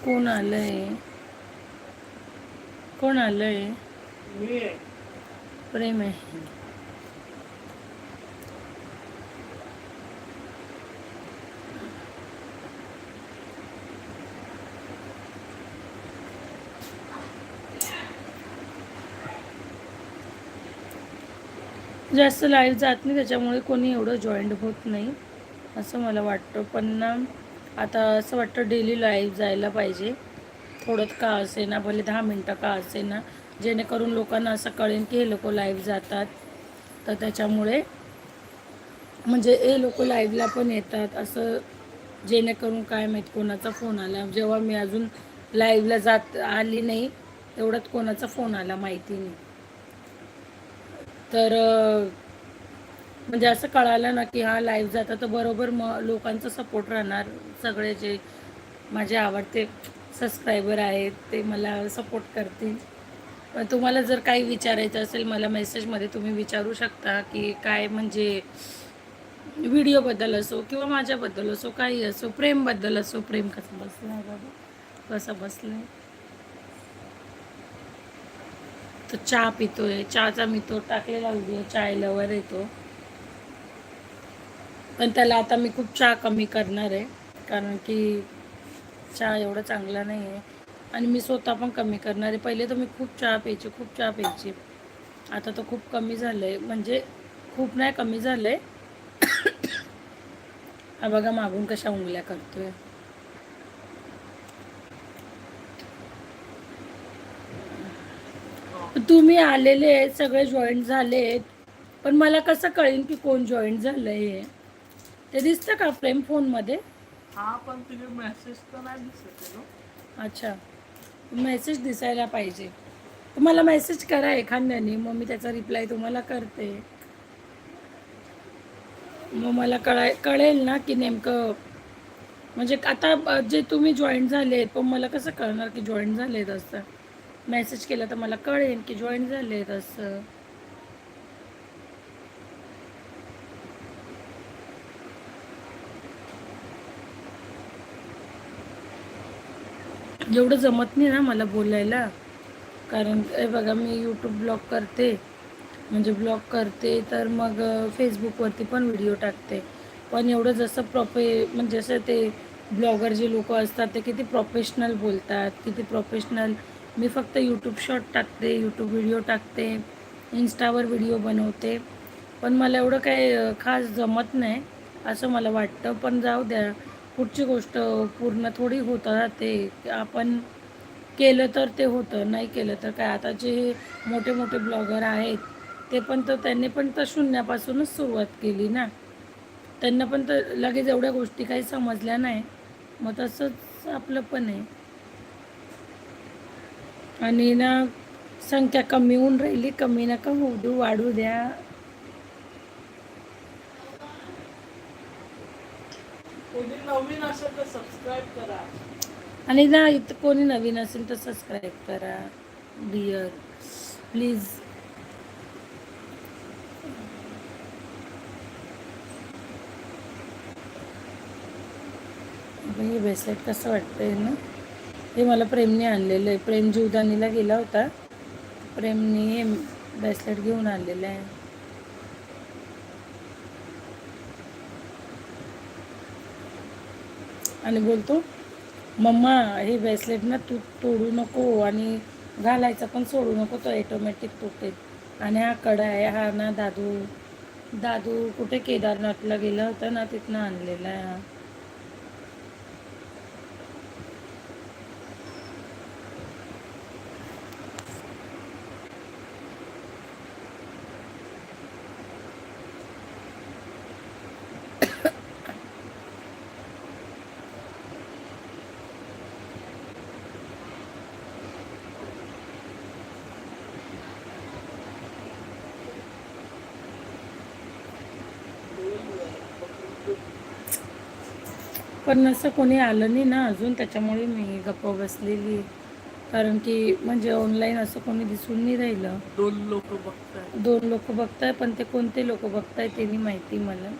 कोण आलंय? कोण आलंय? प्रेम आहे. जास्त लाईव्ह जात नाही त्याच्यामुळे कोणी एवढं जॉईंट होत नाही असं मला वाटतं. पण ना आता असं वाटतं डेली लाईव्ह जायला पाहिजे, थोडं का असे ना, भले 10 मिनटं का असे ना, जेणेकरून लोकांना असं कळेल की हे लोक लाईव्ह जातात. तर त्याच्यामुळे म्हणजे हे लोक लाईव्हला पण येतात असं, जेणेकरून काय माहीत कोणाचा फोन आला. जेव्हा मी अजून लाईव्हला जात आली नाही तेवढ्यात कोणाचा फोन आला माहिती नाही. तर म्हणजे असं कळालं ना की हा लाईव्ह जाता तर बरोबर मग लोकांचा सपोर्ट राहणार. सगळे जे माझे आवडते सबस्क्रायबर आहेत ते मला सपोर्ट करतील. पण तुम्हाला जर काही विचारायचं असेल मला मेसेजमध्ये तुम्ही विचारू शकता की काय, म्हणजे व्हिडिओबद्दल असो किंवा माझ्याबद्दल असो, काही असो, प्रेमबद्दल असो. प्रेम कसं बसलं आहे बाबा, कसं बसलं आहे. तो चहा पितोय, चहाचा मी तो टाकलेला व्हिडिओ, चाय लवर येतो. पण त्याला आता मी खूप चहा कमी करणार आहे, कारण की चहा एवढा चांगला नाही आहे. आणि मी स्वतः पण कमी करणार आहे. पहिले तर मी खूप चहा प्यायची. आता तर खूप कमी झालं आहे, म्हणजे खूप नाही, कमी झालं आहे. हा बघा मागून कशा उंगल्या करतोय. तुम्ही आलेले आहेत, सगळे जॉईन झाले आहेत, पण मला कसं कळेल की कोण जॉईन झालंय हे? ते दिसतं का फ्रेम फोनमध्ये? हा, पण तुझे मेसेज तर नाही दिसत. अच्छा, मेसेज दिसायला पाहिजे. तुम्हाला मेसेज करा एखाद्याने, मग मी त्याचा रिप्लाय तुम्हाला करते. मग मला कळेल ना की नेमकं, म्हणजे आता जे तुम्ही जॉईन झाले आहेत, पण मला कसं कळणार की जॉईन झाले आहेत असं? मेसेज केला तर मला कळेल की जॉईन झाले आहेत असं. एवढं जमत नाही ना मला बोलायला, कारण हे बघा मी यूट्यूब ब्लॉग करते, म्हणजे ब्लॉग करते, तर मग फेसबुकवरती पण व्हिडिओ टाकते. पण एवढं जसं म्हणजे जसं ते ब्लॉगर जे लोक असतात ते किती प्रोफेशनल बोलतात, किती प्रोफेशनल. मी फक्त यूट्यूब शॉर्ट टाकते, यूट्यूब व्हिडिओ टाकते, इन्स्टावर व्हिडिओ बनवते. पण मला एवढं काही खास जमत नाही असं मला वाटतं. पण जाऊ द्या, पुढची गोष्ट पूर्ण थोडी होत राहते. आपण केलं तर ते होतं, नाही केलं तर काय. आता जे मोठे मोठे ब्लॉगर आहेत ते पण तर, त्यांनी पण तर शून्यापासूनच सुरुवात केली ना. त्यांना पण तर लगेच एवढ्या गोष्टी काही समजल्या नाही. मग तसंच आपलं पण आहे. आणि ना संख्या कमी होऊन राहिली, कमी नका होऊ देऊ, वाढू द्या. कोणी नवीन असेल तर सबस्क्राईब करा. आणि ना इथं कोणी नवीन असेल तर सबस्क्राईब करा डिअर, प्लीज. हे ब्रेसलेट कसं वाटतंय ना, हे मला प्रेमने आणलेलं आहे. प्रेम जीवदानीला गेला होता, प्रेमने हे ब्रेसलेट घेऊन आणलेलं आहे. आणि बोलतो, मम्मा हे ब्रेसलेट ना तू तोडू नको आणि घालायचं पण सोडू नको, तो ऑटोमॅटिक तुटेल. आणि हा कडा आहे, हा ना दादू दादू कुठे केदारनाथला गेला होता ना, तिथनं आणलेला आहे हा. पण असं कोणी आलं नाही ना अजून, त्याच्यामुळे मी गप्प बसलेली. कारण की म्हणजे ऑनलाईन असं कोणी दिसून नाही राहिलं. 2 लोक बघताय. 2 लोक बघताय, पण ते कोणते लोक बघताय ते नाही माहिती मला.